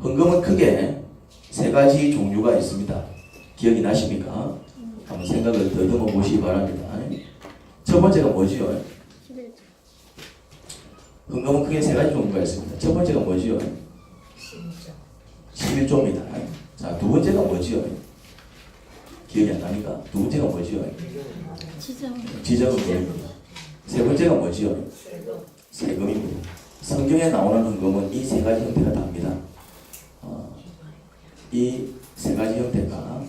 헌금은 크게 세 가지 종류가 있습니다. 기억이 나십니까? 한번 생각을 더듬어 보시기 바랍니다. 첫 번째가 뭐지요? 헌금은 크게 세 가지 종류가 있습니다. 첫 번째가 뭐지요? 11조입니다. 자, 두 번째가 뭐지요? 기억이 안 나니까 두 번째가 뭐지요? 지정금입니다. 세 번째가 뭐지요? 세금입니다. 성경에 나오는 헌금은 이 세 가지 형태가 답니다. 이 세 가지 형태가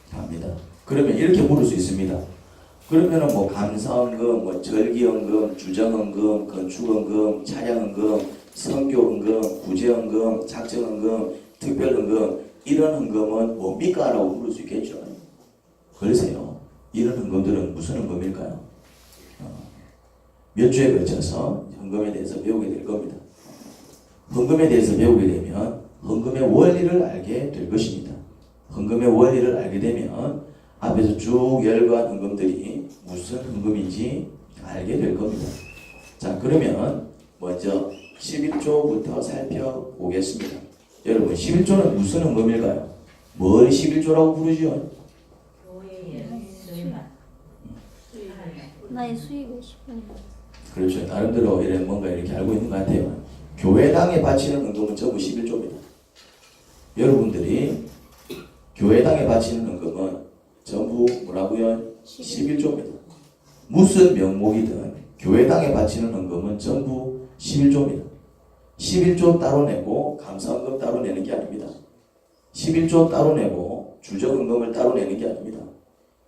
답니다. 그러면 이렇게 물을 수 있습니다. 그러면은 뭐 감사헌금, 뭐 절기헌금, 주정헌금, 건축헌금, 차량헌금, 선교헌금, 구제헌금, 작정헌금, 특별헌금, 이런 헌금은 뭡니까? 라고 물을 수 있겠죠. 글쎄요. 이런 헌금들은 무슨 헌금일까요? 몇 주에 걸쳐서 헌금에 대해서 배우게 될 겁니다. 헌금에 대해서 배우게 되면 헌금의 원리를 알게 될 것입니다. 헌금의 원리를 알게 되면 앞에서 쭉 열거한 헌금들이 무슨 헌금인지 알게 될 겁니다. 자, 그러면 먼저 11조부터 살펴보겠습니다. 여러분, 11조는 무슨 헌금일까요? 뭘 11조라고 부르죠? 나의 수익을 10분. 그렇죠. 나름대로 뭔가 이렇게 알고 있는 것 같아요. 교회당에 바치는 헌금은 전부 11조입니다. 여러분들이 교회당에 바치는 헌금은 전부 뭐라고요? 11조입니다. 무슨 명목이든 교회당에 바치는 헌금은 전부 11조입니다. 11조 따로 내고 감사헌금 따로 내는 게 아닙니다. 11조 따로 내고 주정헌금을 따로 내는 게 아닙니다.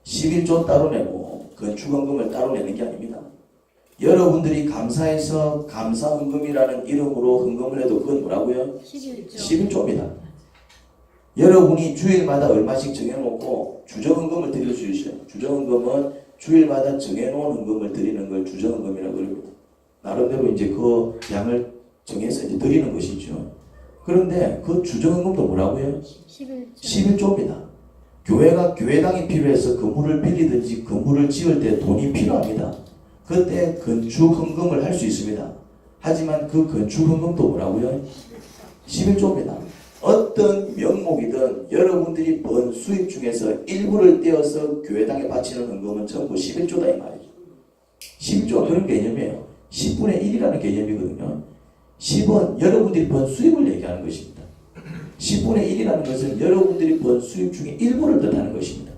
11조 따로 내고 건축헌금을 따로 내는 게 아닙니다. 여러분들이 감사해서 감사헌금이라는 이름으로 헌금을 해도 그건 뭐라고요? 11조입니다. 여러분이 주일마다 얼마씩 정해놓고 주정헌금을 드릴 수 있어요. 주정헌금은 주일마다 정해놓은 헌금을 드리는 걸 주정헌금이라고 합니다. 나름대로 이제 그 양을 정해서 이제 드리는 것이죠. 그런데 그 주정헌금도 뭐라고요? 11조입니다. 교회가 교회당이 필요해서 건물을 빌리든지 건물을 지을 때 돈이 필요합니다. 그때 건축헌금을 할 수 있습니다. 하지만 그 건축헌금도 뭐라고요? 11조입니다. 어떤 명목이든 여러분들이 번 수입 중에서 일부를 떼어서 교회당에 바치는 헌금은 전부 11조다 이 말이죠. 11조가 그런 개념이에요. 10분의 1이라는 개념이거든요. 10은 여러분들이 번 수입을 얘기하는 것입니다. 10분의 1이라는 것은 여러분들이 번 수입 중에 일부를 뜻하는 것입니다.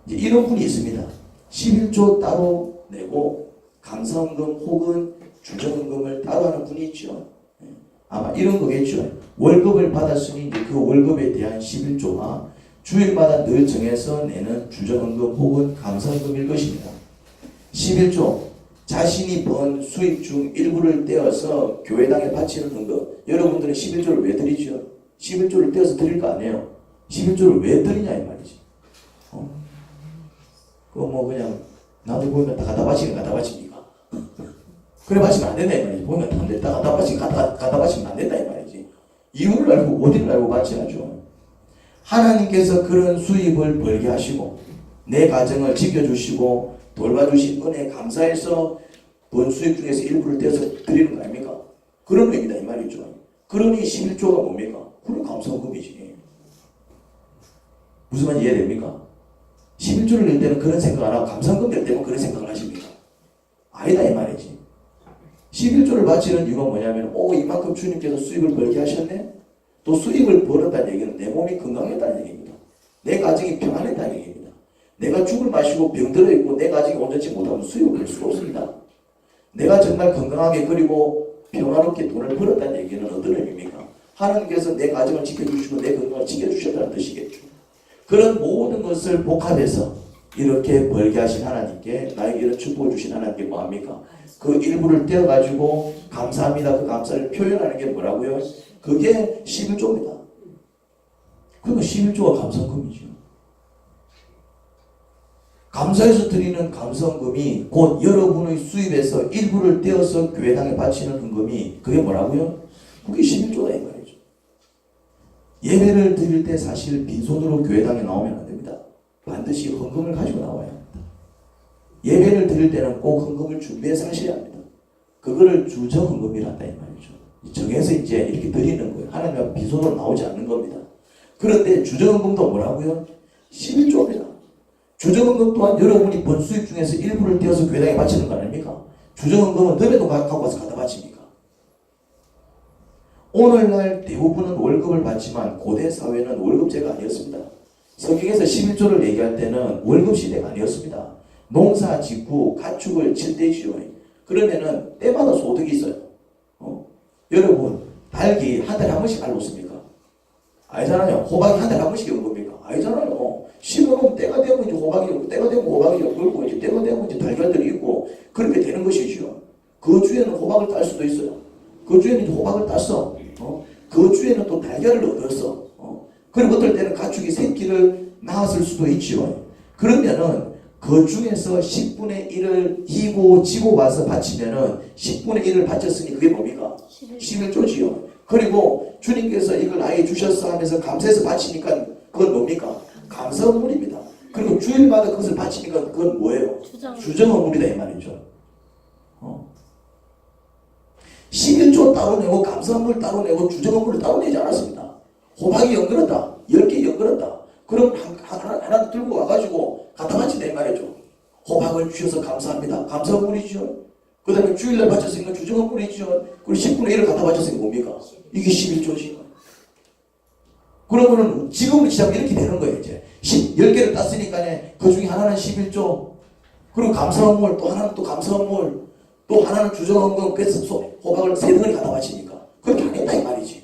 이제 이런 분이 있습니다. 11조 따로 내고 감사헌금 혹은 주정헌금을 따로 하는 분이 있죠. 아마 이런 거겠죠. 월급을 받았으니 이제 그 월급에 대한 11조와 주일마다 늘 정해서 내는 주정헌금 혹은 감사헌금일 것입니다. 11조, 자신이 번 수입 중 일부를 떼어서 교회당에 바치는 헌금. 여러분들은 11조를 왜 드리죠? 11조를 떼어서 드릴 거 아니에요. 11조를 왜 드리냐 이 말이지. 그거 뭐 그냥 나도 보면 다 갖다 바치긴 갖다 바칩니까? 그래 바치면 안 된다 이 말이지. 보면 다 갖다 바치긴 갖다 바치면 안 된다 이 말이지. 이유를 알고 어디를 알고 바쳐야죠. 하나님께서 그런 수입을 벌게 하시고 내 가정을 지켜주시고 돌봐주신 은혜에 감사해서 번 수입 중에서 일부를 떼서 드리는 거 아닙니까? 그런 의미다 이 말이죠. 그러니 11조가 뭡니까? 그런 감사헌금이지. 무슨 말인지 이해됩니까? 11조를 낼 때는 그런 생각 안 하고 감사헌금 낼 때만 그런 생각을 하십니까? 아니다 이 말이지. 11조를 바치는 이유가 뭐냐면 이만큼 주님께서 수입을 벌게 하셨네? 또 수입을 벌었다는 얘기는 내 몸이 건강했다는 얘기입니다. 내 가정이 평안했다는 얘기입니다. 내가 죽을 마시고 병들어 있고 내 가정이 온전치 못하면 수입을 벌 수가 없습니다. 내가 정말 건강하게 그리고 평화롭게 돈을 벌었다는 얘기는 어떤 의미입니까? 하나님께서 내 가정을 지켜주시고 내 건강을 지켜주셨다는 뜻이겠죠. 그런 모든 것을 복합해서 이렇게 벌게 하신 하나님께 나에게 이런 축복을 주신 하나님께 뭐합니까? 그 일부를 떼어가지고 감사합니다. 그 감사를 표현하는 게 뭐라고요? 그게 11조입니다. 그러니까 11조가 감사헌금이죠. 감사해서 드리는 감사헌금이 곧 여러분의 수입에서 일부를 떼어서 교회당에 바치는 헌금이 그게 뭐라고요? 그게 11조다 이 말이죠. 예배를 드릴 때 사실 빈손으로 교회당에 나오면 안 됩니다. 반드시 헌금을 가지고 나와야 합니다. 예배를 드릴 때는 꼭 헌금을 준비해서 하셔야 합니다. 그거를 주정헌금이란다 이 말이죠. 정해서 이제 이렇게 드리는 거예요. 하나님 빈손으로 나오지 않는 겁니다. 그런데 주정헌금도 뭐라고요? 11조입니다. 주정헌금 또한 여러분이 번 수입 중에서 일부를 떼어서 교회당에 바치는 거 아닙니까? 주정헌금은 너네도 갖고 와서 갖다 바칩니까? 오늘날 대부분은 월급을 받지만 고대 사회는 월급제가 아니었습니다. 성경에서 11조를 얘기할 때는 월급 시대가 아니었습니다. 농사 짓고 가축을 칠 때지요. 그러면은 때마다 소득이 있어요. 여러분 닭이 한 달에 한 번씩 알 놓습니까? 아니잖아요. 호박이 한 달에 한 번씩 오는 겁니까? 아니잖아요. 심어놓으면 때가 되면 이제 호박이 오고 때가 되면 호박이 오고 그리고 이제 때가 되면 이제 달걀들이 있고 그렇게 되는 것이죠. 그 주에는 호박을 딸 수도 있어요. 그 주에는 이제 호박을 땄어. 그 주에는 또 달걀을 얻었어. 그리고 어떨 때는 가축이 새끼를 낳았을 수도 있죠. 그러면은 그 중에서 10분의 1을 이고 지고 와서 바치면은 10분의 1을 바쳤으니 그게 뭡니까? 11조지요. 그리고 주님께서 이걸 아예 주셨어 하면서 감사해서 바치니까 그건 뭡니까? 감사헌물입니다. 그리고 주일마다 그것을 바치니까 그건 뭐예요? 주정헌물이다 이 말이죠. 11조 따로 내고 감사헌물 따로 내고 주정헌물을 따로 내지 않았습니다. 호박이 연결했다. 10개 연결했다. 그럼 하나 들고 와가지고 갖다 바친다 이 말이죠. 호박을 주셔서 감사합니다. 감사헌물이죠. 그 다음에 주일날 바쳤으니까 주정헌물이죠. 그리고 10분의 1을 갖다 바쳤으니까 뭡니까? 이게 11조지. 그러면은 지금은 시작 이렇게 되는 거예요. 이제 10개를 땄으니까 그 중에 하나는 11조 그리고 감사헌물 또 하나는 또 감사헌물 또 하나는 주정헌금 그래서 호박을 3덩어리 갖다 바치니까 그렇게 안 했다 이 말이지.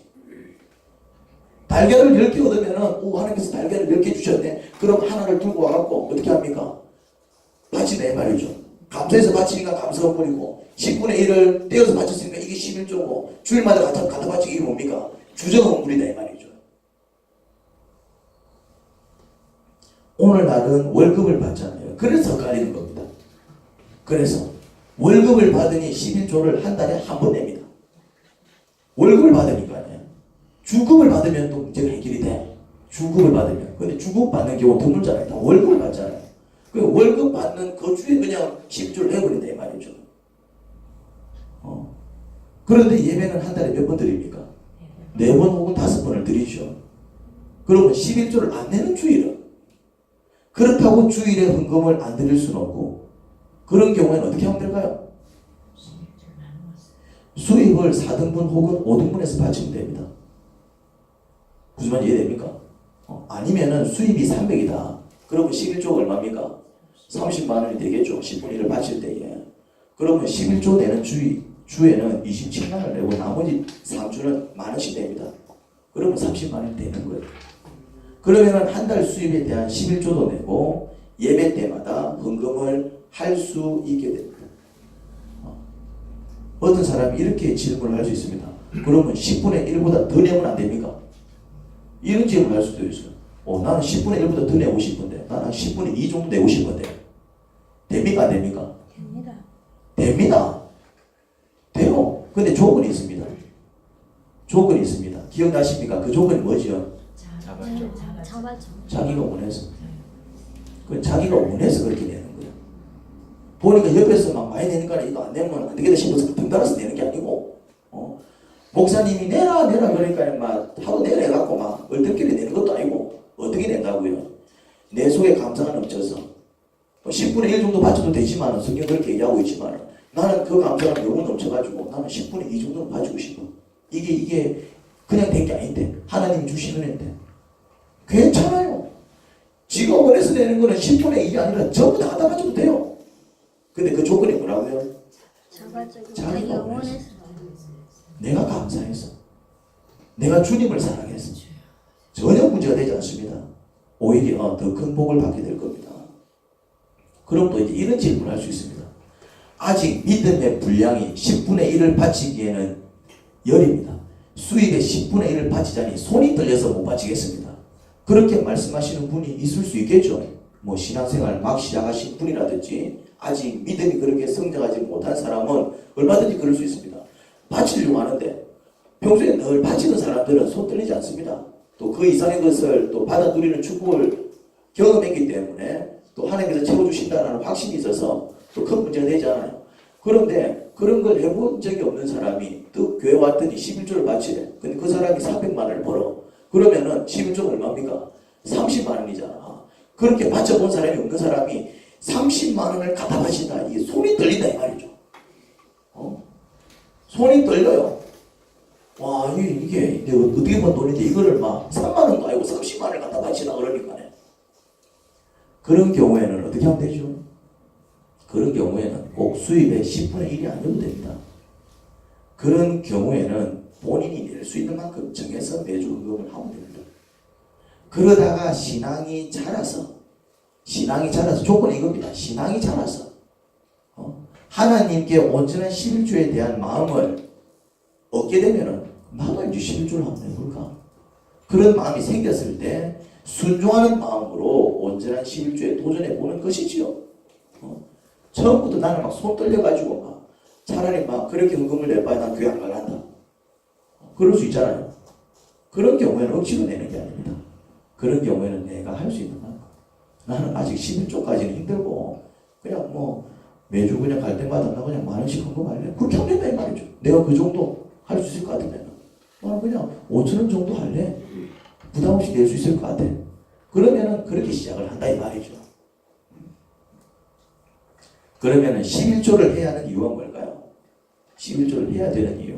달걀을 10개 얻으면은 하나님께서 달걀을 10개 주셨네. 그럼 하나를 들고 와갖고 어떻게 합니까? 바치네 말이죠. 감사해서 바치니까 감사헌물이고 10분의 1을 떼어서 바쳤으니까 이게 11조고 주일마다 갖다 바치기 이게 뭡니까? 주정헌물이다 이 말이죠. 오늘날은 월급을 받잖아요. 그래서 헷갈리는 겁니다. 그래서 월급을 받으니 11조를 한 달에 한 번 냅니다. 월급을 받으니까요. 주급을 받으면 또 문제가 해결이 돼. 주급을 받으면. 근데 주급 받는 경우 드물잖아요. 다 월급을 받잖아요. 그 월급 받는 그 주에 그냥 10조를 해버린다 이 말이죠. 그런데 예배는 한 달에 몇 번 드립니까? 4번 혹은 5번을 드리죠. 그러면 11조를 안 내는 주일은 그렇다고 주일에 헌금을 안 드릴 수는 없고 그런 경우에는 어떻게 하면 될까요? 수입을 4등분 혹은 5등분해서 바치면 됩니다. 무슨 말인지 이해됩니까? 아니면은 수입이 300이다. 그러면 11조가 얼마입니까? 30만 원이 되겠죠. 10분의 1을 바칠 때에. 그러면 11조 되는 주에는 27만 원을 내고 나머지 3주는 만 원씩 됩니다. 그러면 30만 원이 되는 거예요. 그러면 한 달 수입에 대한 11조도 내고 예배 때마다 헌금을 할 수 있게 됩니다. 어떤 사람이 이렇게 질문을 할 수 있습니다. 그러면 10분의 1보다 더 내면 안 됩니까? 이런 질문을 할 수도 있어요. 나는 10분의 1보다 더 내고 싶은데 나는 10분의 2 정도 내고 싶은데 됩니까? 안 됩니까? 됩니다. 됩니다. 돼요. 근데 조건이 있습니다. 조건이 있습니다. 기억나십니까? 그 조건이 뭐지요? 잡았죠. 자기가 원해서. 자기가 원해서 그렇게 내는 거예요. 보니까 옆에서 막 많이 내니까 이거 안 내면 안 되겠다 싶어서 등 따라서 내는 게 아니고, 목사님이 내라 그러니까 막 하도 내려갖고 막 얼떨결에 내는 것도 아니고 어떻게 낸다고요? 내 속에 감사가 넘쳐서 10분의 1 정도 바쳐도 되지만 성경 그렇게 얘기하고 있지만 나는 그 감사가 너무 넘쳐가지고 나는 10분의 2 정도는 바치고 싶어. 이게 그냥 된 게 아닌데 하나님이 주시는 애인데 괜찮아요. 지가 원해서 내는 거는 10분의 1이 아니라 전부 다 갖다 바쳐도 돼요. 근데 그 조건이 뭐라고요? 자기가 원해서 내가 감사해서 내가 주님을 사랑해서 전혀 문제가 되지 않습니다. 오히려 더 큰 복을 받게 될 겁니다. 그럼 또 이제 이런 질문을 할 수 있습니다. 아직 믿음의 분량이 10분의 1을 바치기에는 열입니다. 수입의 10분의 1을 바치자니 손이 떨려서 못 바치겠습니다. 그렇게 말씀하시는 분이 있을 수 있겠죠. 신앙생활 막 시작하신 분이라든지 아직 믿음이 그렇게 성장하지 못한 사람은 얼마든지 그럴 수 있습니다. 바치려고 하는데 평소에 늘 바치는 사람들은 손 떨리지 않습니다. 또 그 이상의 것을 또 받아 누리는 축복을 경험했기 때문에 또 하나님께서 채워주신다는 확신이 있어서 또 큰 문제가 되지 않아요. 그런데 그런 걸 해본 적이 없는 사람이 또 교회 왔더니 11조를 바치래. 근데 그 사람이 400만 원을 벌어. 그러면은 11조가 얼마입니까? 30만 원이잖아. 그렇게 바쳐본 사람이 없는 사람이 30만 원을 갖다 바친다. 이게 손이 떨린다 이 말이죠. 손이 떨려요. 와, 이게 내가 어떻게 번 돈인데 이거를 막 3만 원도 아니고 30만 원을 갖다 바치나 그러니까네. 그런 경우에는 어떻게 하면 되죠? 그런 경우에는 꼭 수입의 10분의 1이 아니어도 됩니다. 그런 경우에는 본인이 낼 수 있는 만큼 정해서 매주 헌금을 하면 됩니다. 그러다가 신앙이 자라서 조건이 이겁니다. 신앙이 자라서 하나님께 온전한 11조에 대한 마음을 얻게 되면은 나도 이제 11조를 한번 해볼까? 그런 마음이 생겼을 때 순종하는 마음으로 온전한 11조에 도전해 보는 것이지요. 처음부터 나는 막 손 떨려가지고 막 차라리 막 그렇게 헌금을 내봐야 난 교회 안 갈란다. 그럴 수 있잖아요. 그런 경우에는 억지로 내는 게 아닙니다. 그런 경우에는 내가 할 수 있는 만큼. 나는 아직 11조까지는 힘들고 그냥 뭐 매주 그냥 갈 때마다 나 그냥 10,000원씩 헌금할래. 그렇게 하면 된다 이 말이죠. 내가 그 정도 할 수 있을 것 같으면 나는 그냥 5,000원 정도 할래. 부담 없이 낼 수 있을 것 같아. 그러면은 그렇게 시작을 한다 이 말이죠. 그러면은 11조를 해야 하는 이유가 뭘까요? 11조를 해야 되는 이유.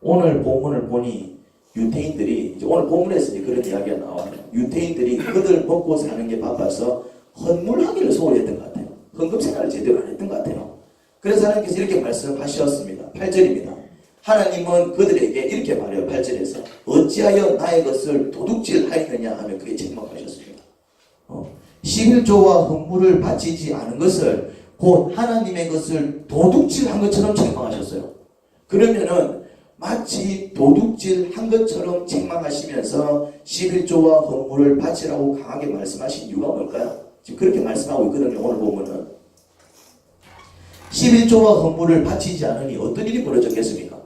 오늘 본문을 보니 유태인들이 이제 오늘 본문에서 이제 그런 이야기가 나와요. 유태인들이 그들 먹고 사는 게 바빠서 헌물하기를 소홀히 했던 것 같아요. 헌금 생활을 제대로 안 했던 것 같아요. 그래서 하나님께서 이렇게 말씀하셨습니다. 8절입니다. 하나님은 그들에게 이렇게 말해요. 8절에서 어찌하여 나의 것을 도둑질하였느냐 하며 그에 책망하셨습니다. 11조와 헌물을 바치지 않은 것을 곧 하나님의 것을 도둑질한 것처럼 책망하셨어요. 그러면은 마치 도둑질한 것처럼 책망하시면서 11조와 헌물을 바치라고 강하게 말씀하신 이유가 뭘까요? 지금 그렇게 말씀하고 있거든요. 오늘 보면은 11조와 헌물을 바치지 않으니 어떤 일이 벌어졌겠습니까?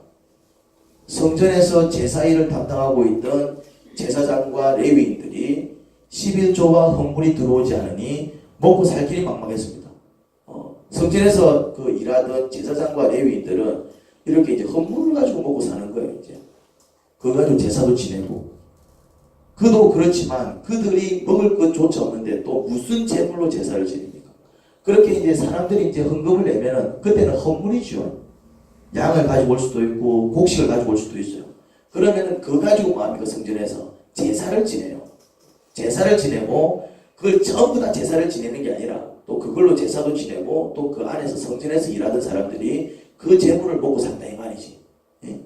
성전에서 제사일을 담당하고 있던 제사장과 레위인들이 11조와 헌물이 들어오지 않으니 먹고 살 길이 막막했습니다. 성전에서 그 일하던 제사장과 레위인들은 이렇게 이제 헌물을 가지고 먹고 사는 거예요. 이제 그거 가지고 제사도 지내고 그도 그렇지만 그들이 먹을 것조차 없는데 또 무슨 제물로 제사를 지냅니까? 그렇게 이제 사람들이 이제 헌금을 내면은 그때는 헌물이죠. 양을 가지고 올 수도 있고 곡식을 가지고 올 수도 있어요. 그러면은 그거 가지고 뭐 합니까? 성전에서 제사를 지내요. 제사를 지내고 그걸 전부 다 제사를 지내는 게 아니라 또 그걸로 제사도 지내고 또 그 안에서 성전에서 일하던 사람들이 그 재물을 먹고 산다 이 말이지. 예?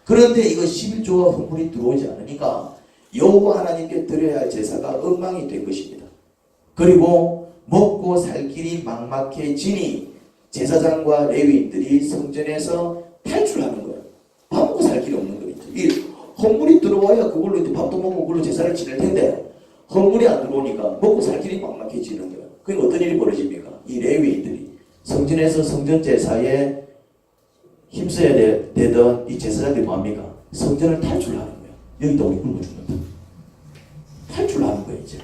그런데 이거 11조와 헌물이 들어오지 않으니까 여호와 하나님께 드려야 할 제사가 엉망이 된 것입니다. 그리고 먹고 살 길이 막막해지니 제사장과 레위인들이 성전에서 탈출하는 거예요. 밥 먹고 살 길이 없는 거죠. 이 헌물이 들어와야 그걸로 이제 밥도 먹고 그걸로 제사를 지낼 텐데 헌물이 안 들어오니까 먹고 살 길이 막막해지는 거예요. 그럼 어떤 일이 벌어집니까? 이 레위인들이 성전에서 성전 제사에 힘써야 되던 이 제사장들이 뭐합니까? 성전을 탈출하는 거예요. 여기다 우리 굶어 죽는다. 탈출하는 거예요 이제.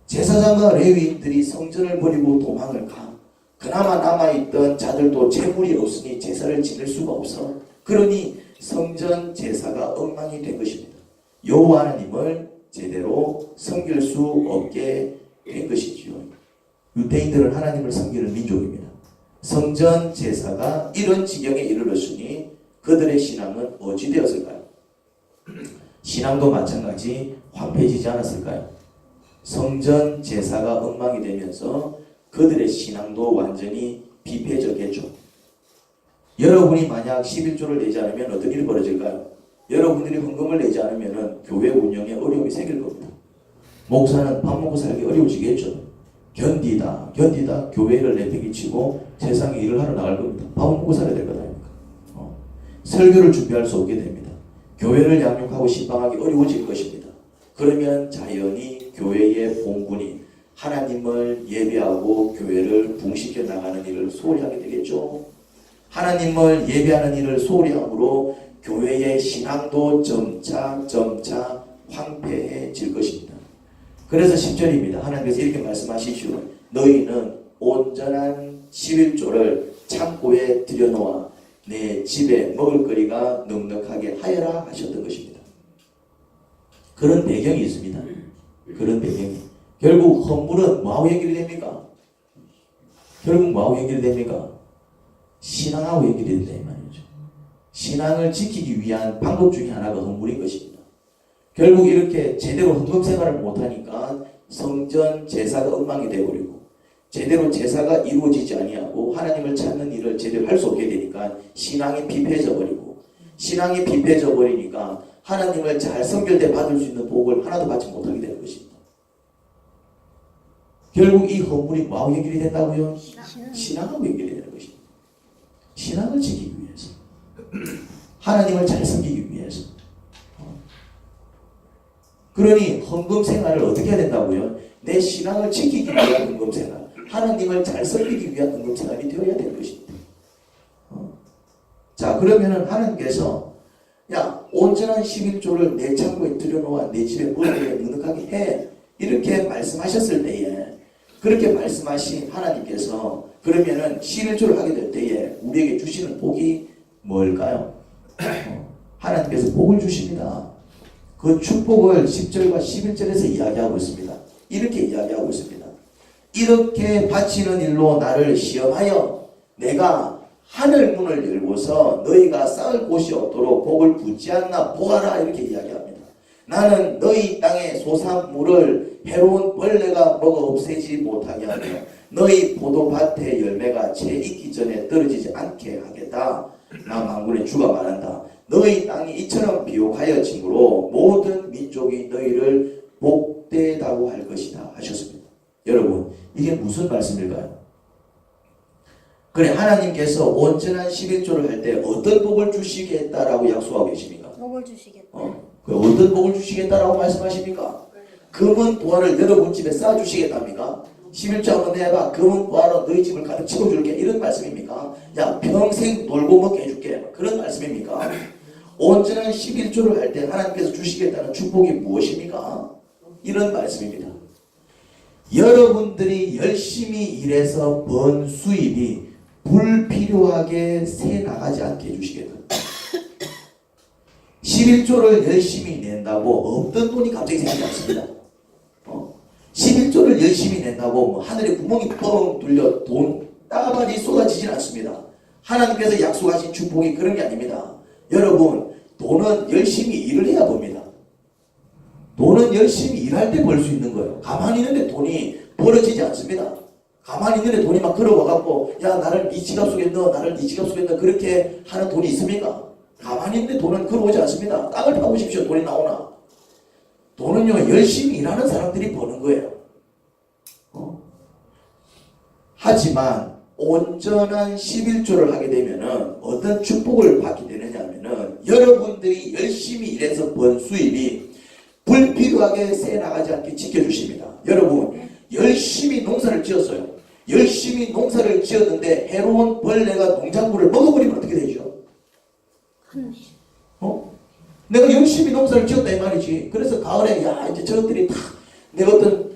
제사장과 레위인들이 성전을 버리고 도망을 가. 그나마 남아있던 자들도 재물이 없으니 제사를 지낼 수가 없어. 그러니 성전 제사가 엉망이 된 것입니다. 여호와 하나님을 제대로 섬길 수 없게 된 것이지요. 유대인들은 하나님을 섬기는 민족입니다. 성전 제사가 이런 지경에 이르렀으니 그들의 신앙은 어찌 되었을까요? 신앙도 마찬가지 황폐해지지 않았을까요? 성전 제사가 엉망이 되면서 그들의 신앙도 완전히 비폐해졌겠죠. 여러분이 만약 11조를 내지 않으면 어떤 일이 벌어질까요? 여러분들이 헌금을 내지 않으면 교회 운영에 어려움이 생길 겁니다. 목사는 밥 먹고 살기 어려워지겠죠. 견디다 교회를 내팽개치고 세상에 일을 하러 나갈 겁니다. 밥 먹고 살아야 될 것 아닙니까? 설교를 준비할 수 없게 됩니다. 교회를 양육하고 신방하기 어려워질 것입니다. 그러면 자연히 교회의 본분인 하나님을 예배하고 교회를 붕시켜 나가는 일을 소홀히 하게 되겠죠. 하나님을 예배하는 일을 소홀히 함으로 교회의 신앙도 점차 황폐해질 것입니다. 그래서 10절입니다. 하나님께서 이렇게 말씀하시죠. 너희는 온전한 11조를 창고에 들여놓아 내 집에 먹을거리가 넉넉하게 하여라 하셨던 것입니다. 그런 배경이 있습니다. 그런 배경이. 결국 헌물은 뭐하고 연결이 됩니까? 결국 뭐하고 연결이 됩니까? 신앙하고 연결이 된다 이 말이죠. 신앙을 지키기 위한 방법 중에 하나가 헌물인 것입니다. 결국 이렇게 제대로 헌금 생활을 못하니까 성전 제사가 엉망이 되어버리고 제대로 제사가 이루어지지 아니하고 하나님을 찾는 일을 제대로 할 수 없게 되니까 신앙이 피폐해져 버리고 신앙이 피폐해져 버리니까 하나님을 잘 섬길 때 받을 수 있는 복을 하나도 받지 못하게 되는 것입니다. 결국 이 헌물이 뭐하고 연결이 된다고요? 신앙하고 연결이 되는 것입니다. 신앙을 지키기 위해서 하나님을 잘 섬기기 위해서 그러니 헌금 생활을 어떻게 해야 된다고요? 내 신앙을 지키기 위한 헌금 생활 하나님을 잘 섬기기 위한 헌금 생활이 되어야 되는 것입니다. 자 그러면은 하나님께서 야 온전한 11조를 내 창고에 들여놓아 내 집에 먹을거리에 넉넉하게 해 이렇게 말씀하셨을 때에 그렇게 말씀하신 하나님께서 그러면은 11조를 하게 될 때에 우리에게 주시는 복이 뭘까요? 하나님께서 복을 주십니다. 그 축복을 10절과 11절에서 이야기하고 있습니다. 이렇게 이야기하고 있습니다. 이렇게 바치는 일로 나를 시험하여 내가 하늘 문을 열고서 너희가 쌓을 곳이 없도록 복을 붓지 않나 보아라 이렇게 이야기합니다. 나는 너희 땅의 소산물을 해로운 벌레가 먹어 없애지 못하게 하며 너희 포도밭의 열매가 채 익기 전에 떨어지지 않게 하겠다. 나 만군의 주가 말한다. 너희 땅이 이처럼 비옥하여 짐으로 모든 민족이 너희를 복되다고 할 것이다 하셨습니다. 여러분 이게 무슨 말씀일까요? 그래 하나님께서 온전한 11조를 할 때 어떤 복을 주시겠다라고 약속하고 계십니까? 복을 주시겠다. 어떤 복을 주시겠다라고 말씀하십니까? 금은 보화를 여러분 집에 쌓아주시겠답니까? 11조 한번 내봐. 금은 보화로 너희 집을 가득 채워줄게. 이런 말씀입니까? 야 평생 놀고 먹게 해줄게. 그런 말씀입니까? 온전한 11조를 할 때 하나님께서 주시겠다는 축복이 무엇입니까? 이런 말씀입니다. 여러분들이 열심히 일해서 번 수입이 불필요하게 새 나가지 않게 해주시겠다. 11조를 열심히 낸다고 없던 돈이 갑자기 생기지 않습니다. 11조를 열심히 낸다고 뭐 하늘에 구멍이 뻥 뚫려 돈 따발이 쏟아지진 않습니다. 하나님께서 약속하신 축복이 그런 게 아닙니다. 여러분 돈은 열심히 일을 해야 봅니다. 돈은 열심히 일할 때 벌 수 있는 거예요. 가만히 있는데 돈이 벌어지지 않습니다. 가만히 있는데 돈이 막 걸어와갖고 야 나를 네 지갑 속에 넣어 나를 네 지갑 속에 넣어 그렇게 하는 돈이 있습니까? 가만히 있는데 돈은 걸어오지 않습니다. 땅을 파보십시오. 돈이 나오나? 돈은요 열심히 일하는 사람들이 버는 거예요. 하지만 온전한 11조를 하게 되면은 어떤 축복을 받게 되느냐 하면은 여러분들이 열심히 일해서 번 수입이 불필요하게 새 나가지 않게 지켜주십니다. 여러분 열심히 농사를 지었어요. 열심히 농사를 지었는데 해로운 벌레가 농작물을 먹어버리면 어떻게 되죠? 내가 열심히 농사를 지었다 이 말이지. 그래서 가을에 야 이제 저것들이 다 내가 어떤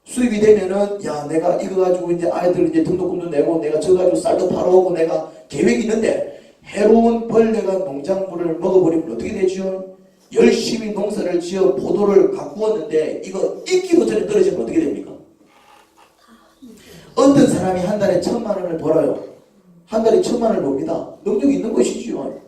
수입이 되면은 야 내가 이거 가지고 이제 아이들 이제 등록금도 내고 내가 저 가지고 쌀도 팔아오고 내가 계획이 있는데 해로운 벌레가 농작물을 먹어버리면 어떻게 되죠? 열심히 농사를 지어 포도를 가꾸었는데 이거 익기도 전에 떨어지면 어떻게 됩니까? 어떤 사람이 한 달에 1,000,000원을 벌어요. 한 달에 1,000,000원을 법니다. 능력이 있는 것이지요.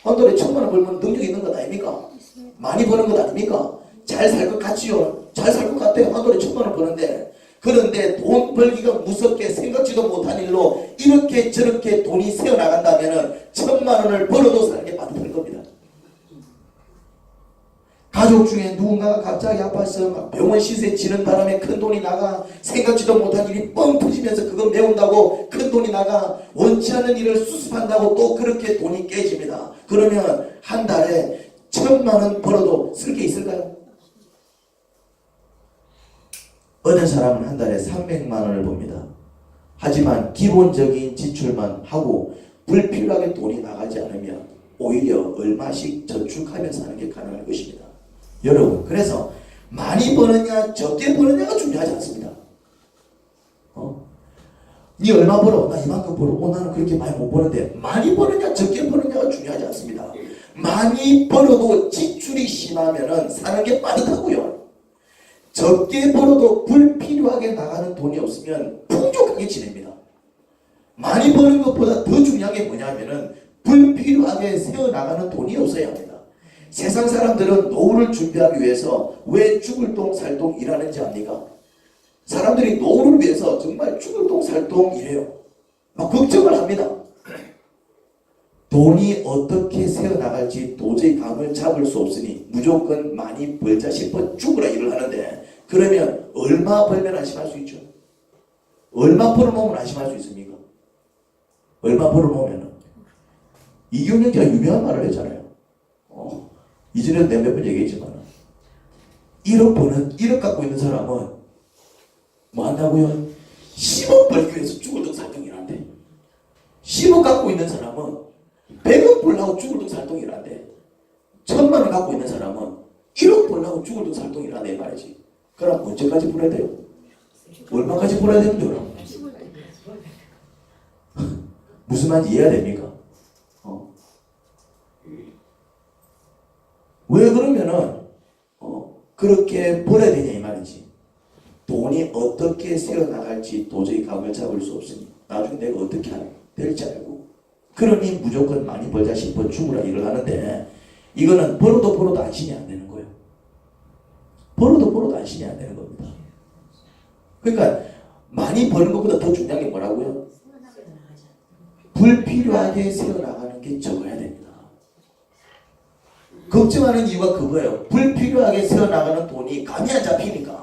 한 달에 1,000,000원 벌면 능력이 있는 것 아닙니까? 많이 버는 것 아닙니까? 잘 살 것 같지요. 잘 살 것 같아요. 한 달에 1,000,000원 버는데 그런데 돈 벌기가 무섭게 생각지도 못한 일로 이렇게 저렇게 돈이 새어나간다면 1,000,000원을 벌어도 사는 게 빠듯할 겁니다. 가족 중에 누군가가 갑자기 아파서 막 병원 시세 치는 바람에 큰 돈이 나가 생각지도 못한 일이 뻥 터지면서 그거 메운다고 큰 돈이 나가 원치 않는 일을 수습한다고 또 그렇게 돈이 깨집니다. 그러면 한 달에 1,000,000원 벌어도 쓸 게 있을까요? 어떤 사람은 한 달에 300만원을 법니다. 하지만 기본적인 지출만 하고 불필요하게 돈이 나가지 않으면 오히려 얼마씩 저축하면서 하는 게 가능할 것입니다. 여러분 그래서 많이 버느냐 적게 버느냐가 중요하지 않습니다. 니 얼마 벌어? 나 이만큼 벌어. 나는 그렇게 많이 못 버는데. 많이 버느냐 적게 버느냐가 중요하지 않습니다. 많이 벌어도 지출이 심하면은 사는 게 빠듯하고요. 적게 벌어도 불필요하게 나가는 돈이 없으면 풍족하게 지냅니다. 많이 버는 것보다 더 중요한 게 뭐냐면은 불필요하게 세어나가는 돈이 없어야 합니다. 세상 사람들은 노후를 준비하기 위해서 왜 죽을 똥 살똥 일하는지 압니까? 사람들이 노후를 위해서 정말 죽을 똥 살똥 일해요. 막 걱정을 합니다. 돈이 어떻게 새어나갈지 도저히 감을 잡을 수 없으니 무조건 많이 벌자 싶어 죽으라 일을 하는데, 그러면 얼마 벌면 안심할 수 있죠? 얼마 벌어놓으면 안심할 수 있습니까? 얼마 벌어놓으면 이경영기가 유명한 말을 했잖아요. 이전에도 내가 몇 번 얘기했지만 1억 갖고 있는 사람은 뭐 한다고요? 10억 벌기 위해서 죽을 등 살등 일한대. 10억 갖고 있는 사람은 100억 벌려고 죽을 등 살등 일한대. 1000만 원 갖고 있는 사람은 1억 벌려고 죽을 등 살등 일한대 말이지. 그럼 언제까지 벌어야 돼요? 얼마까지 벌어야 되는데 그럼? 무슨 말인지 이해가 됩니까? 왜 그러면은 그렇게 벌어야 되냐 이 말이지. 돈이 어떻게 새어나갈지 도저히 감을 잡을 수 없으니 나중에 내가 어떻게 될지 알고, 그러니 무조건 많이 벌자 싶어 죽으라 일을 하는데, 이거는 벌어도 안심이 안 되는 거예요. 벌어도 안심이 안 되는 겁니다. 그러니까 많이 버는 것보다 더 중요한 게 뭐라고요? 불필요하게 새어나가는 게 적어야 됩니다. 걱정하는 이유가 그거예요. 불필요하게 새어나가는 돈이 감이 안 잡히니까.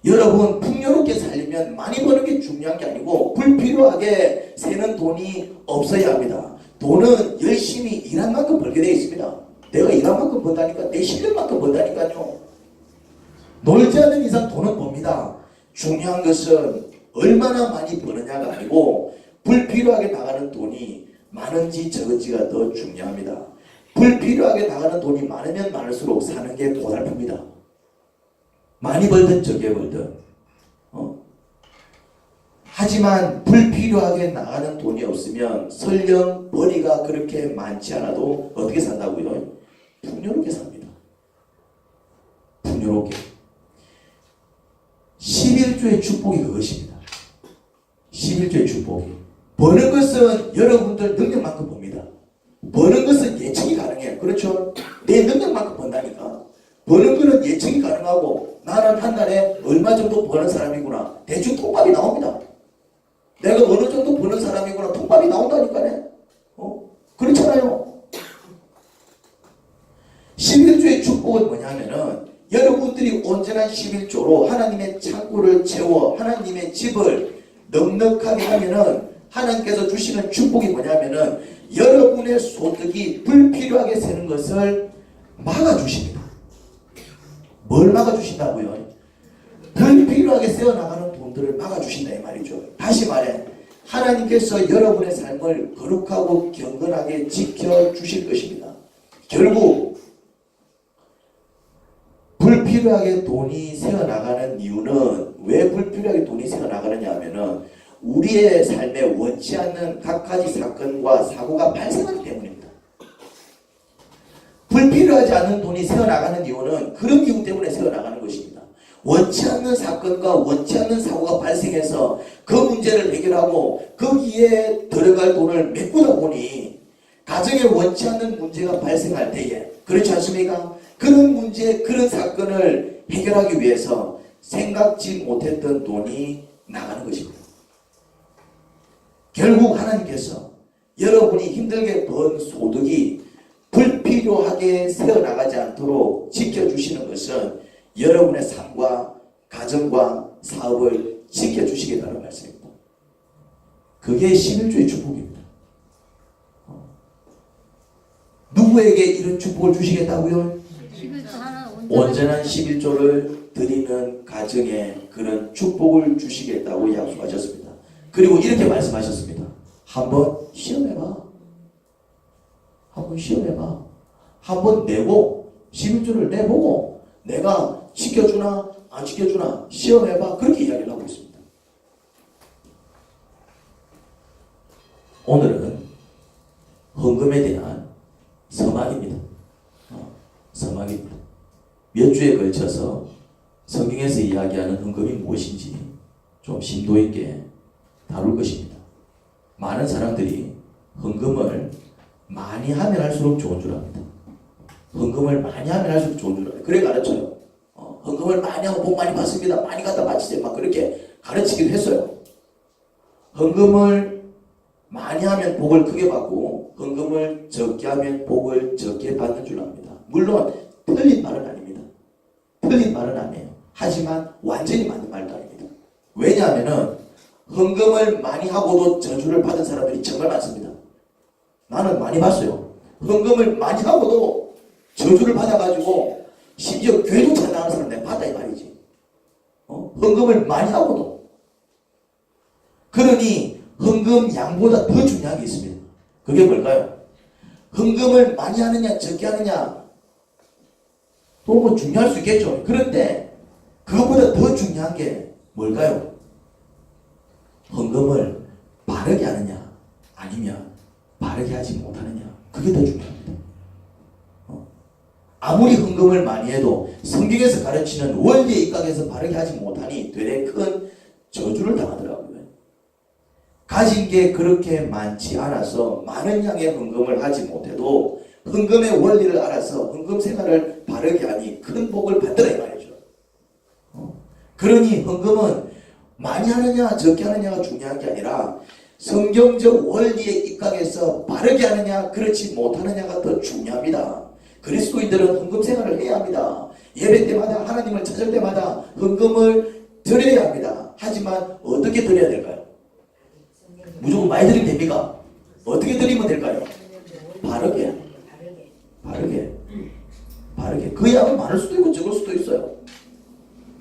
여러분 풍요롭게 살려면 많이 버는 게 중요한 게 아니고 불필요하게 새는 돈이 없어야 합니다. 돈은 열심히 일한 만큼 벌게 되어 있습니다. 내가 일한 만큼 번다니까, 내 실력만큼 번다니까요. 놀지 않는 이상 돈은 법니다. 중요한 것은 얼마나 많이 버느냐가 아니고 불필요하게 나가는 돈이 많은지 적은지가 더 중요합니다. 불필요하게 나가는 돈이 많으면 많을수록 사는 게 고달픕니다. 많이 벌든 적게 벌든. 하지만 불필요하게 나가는 돈이 없으면 설령 벌이가 그렇게 많지 않아도 어떻게 산다고요? 풍요롭게 삽니다. 풍요롭게. 11조의 축복이 그것입니다. 11조의 축복이. 버는 것은 여러분들 능력만큼 봅니다. 버는 것은 예측이 가능해요. 그렇죠? 내 능력만큼 번다니까. 버는 거는 예측이 가능하고, 나는 한 달에 얼마 정도 버는 사람이구나. 대충 통밥이 나옵니다. 내가 어느 정도 버는 사람이구나. 통밥이 나온다니까요. 그렇잖아요. 11조의 축복은 뭐냐면은 여러분들이 온전한 11조로 하나님의 창고를 채워 하나님의 집을 넉넉하게 하면은 하나님께서 주시는 축복이 뭐냐면은 여러분의 소득이 불필요하게 새는 것을 막아주십니다. 뭘 막아주신다고요? 불필요하게 새어나가는 돈들을 막아주신다 이 말이죠. 다시 말해 하나님께서 여러분의 삶을 거룩하고 경건하게 지켜주실 것입니다. 결국 불필요하게 돈이 새어나가는 이유는, 왜 불필요하게 돈이 새어나가느냐 하면은 우리의 삶에 원치 않는 각가지 사건과 사고가 발생하기 때문입니다. 불필요하지 않은 돈이 새어나가는 이유는 그런 이유 때문에 새어나가는 것입니다. 원치 않는 사건과 원치 않는 사고가 발생해서 그 문제를 해결하고 거기에 들어갈 돈을 메꾸다 보니 가정에 원치 않는 문제가 발생할 때에, 그렇지 않습니까? 그런 문제, 그런 사건을 해결하기 위해서 생각지 못했던 돈이 나가는 것입니다. 결국 하나님께서 여러분이 힘들게 번 소득이 불필요하게 새어나가지 않도록 지켜주시는 것은 여러분의 삶과 가정과 사업을 지켜주시겠다는 말씀입니다. 그게 11조의 축복입니다. 누구에게 이런 축복을 주시겠다고요? 온전한 11조를 드리는 가정에 그런 축복을 주시겠다고 약속하셨습니다. 그리고 이렇게 말씀하셨습니다. 한번 시험해봐. 한번 내고 11조를 내보고 내가 지켜주나 안 지켜주나? 시험해봐. 그렇게 이야기를 하고 있습니다. 오늘은 헌금에 대한 서막입니다. 서막입니다. 몇 주에 걸쳐서 성경에서 이야기하는 헌금이 무엇인지 좀 심도 있게 다룰 것입니다. 많은 사람들이 헌금을 많이 하면 할수록 좋은 줄 압니다. 헌금을 많이 하면 할수록 좋은 줄 압니다. 그래 가르쳐요. 헌금을 많이 하고 복 많이 받습니다. 많이 갖다 바치세요. 막 그렇게 가르치기도 했어요. 헌금을 많이 하면 복을 크게 받고 헌금을 적게 하면 복을 적게 받는 줄 압니다. 물론 틀린 말은 아닙니다. 틀린 말은 아니에요. 하지만 완전히 맞는 말도 아닙니다. 왜냐하면은 헌금을 많이 하고도 저주를 받은 사람들이 정말 많습니다. 나는 많이 봤어요. 헌금을 많이 하고도 저주를 받아가지고 심지어 교회도 찬양하는 사람 내가 봤다 이 말이지. 헌금을 많이 하고도. 그러니 헌금 양보다 더 중요한 게 있습니다. 그게 뭘까요? 헌금을 많이 하느냐 적게 하느냐 또 뭐 중요할 수 있겠죠. 그런데 그것보다 더 중요한 게 뭘까요? 헌금을 바르게 하느냐 아니면 바르게 하지 못하느냐, 그게 더 중요합니다. 아무리 헌금을 많이 해도 성경에서 가르치는 원리에 입각해서 바르게 하지 못하니 되레 큰 저주를 당하더라고요. 가진 게 그렇게 많지 않아서 많은 양의 헌금을 하지 못해도 헌금의 원리를 알아서 헌금 생활을 바르게 하니 큰 복을 받더라 이 말이죠. 그러니 헌금은 많이 하느냐 적게 하느냐가 중요한 게 아니라 성경적 원리에 입각해서 바르게 하느냐 그렇지 못하느냐가 더 중요합니다. 그리스도인들은 헌금 생활을 해야 합니다. 예배 때마다 하나님을 찾을 때마다 헌금을 드려야 합니다. 하지만 어떻게 드려야 될까요? 무조건 많이 드리면 됩니까? 어떻게 드리면 될까요? 바르게. 그 양은 많을 수도 있고 적을 수도 있어요.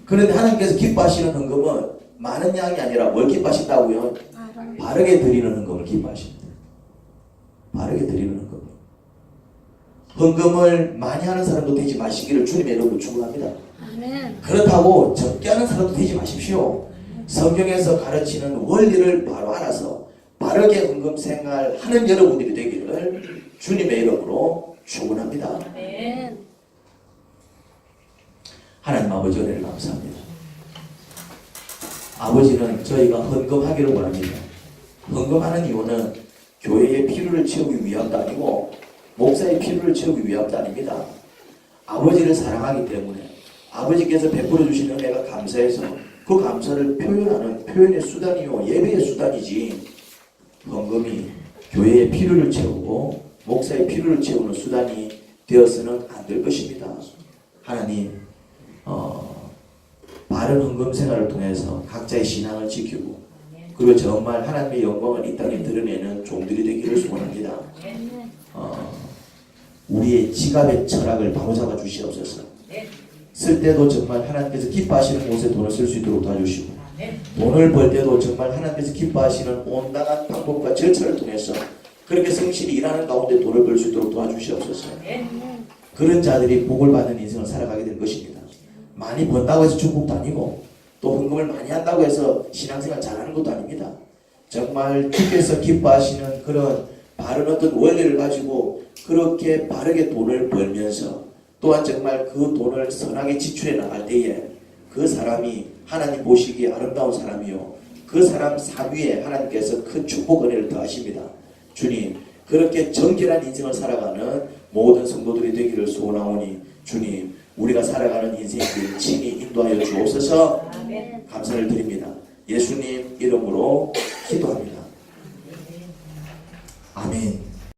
그런데 하나님께서 기뻐하시는 헌금은 많은 양이 아니라 뭘 기뻐하신다고요? 바르게 드리는 헌금을 기뻐하십니다. 바르게 드리는 헌금. 헌금을 많이 하는 사람도 되지 마시기를 주님의 이름으로 축원합니다. 그렇다고 적게 하는 사람도 되지 마십시오. 성경에서 가르치는 원리를 바로 알아서 바르게 헌금 생활하는 여러분들이 되기를 주님의 이름으로 축원합니다. 하나님 아버지 은혜를 감사합니다. 아버지는 저희가 헌금하기를 원합니다. 헌금하는 이유는 교회의 필요를 채우기 위함도 아니고 목사의 필요를 채우기 위함도 아닙니다. 아버지를 사랑하기 때문에 아버지께서 베풀어 주신 은혜가 감사해서 그 감사를 표현하는 표현의 수단이요 예배의 수단이지 헌금이 교회의 필요를 채우고 목사의 필요를 채우는 수단이 되어서는 안 될 것입니다. 하나님 바른 헌금 생활을 통해서 각자의 신앙을 지키고 그리고 정말 하나님의 영광을 이 땅에 드러내는 종들이 되기를 소원합니다. 우리의 지갑의 철학을 바로잡아 주시옵소서. 쓸 때도 정말 하나님께서 기뻐하시는 곳에 돈을 쓸 수 있도록 도와주시고 돈을 벌 때도 정말 하나님께서 기뻐하시는 온당한 방법과 절차를 통해서 그렇게 성실히 일하는 가운데 돈을 벌 수 있도록 도와주시옵소서. 그런 자들이 복을 받는 인생을 살아가게 될 것입니다. 많이 번다고 해서 축복도 아니고 또 헌금을 많이 한다고 해서 신앙생활 잘하는 것도 아닙니다. 정말 주께서 기뻐하시는 그런 바른 어떤 원리를 가지고 그렇게 바르게 돈을 벌면서 또한 정말 그 돈을 선하게 지출해 나갈 때에 그 사람이 하나님 보시기에 아름다운 사람이요 그 사람 삶 위에 하나님께서 큰 축복 은혜를 더하십니다. 주님 그렇게 정결한 인생을 살아가는 모든 성도들이 되기를 소원하오니 주님 우리가 살아가는 인생길 친히 인도하여 주옵소서. 감사를 드립니다. 예수님 이름으로 기도합니다. 아멘.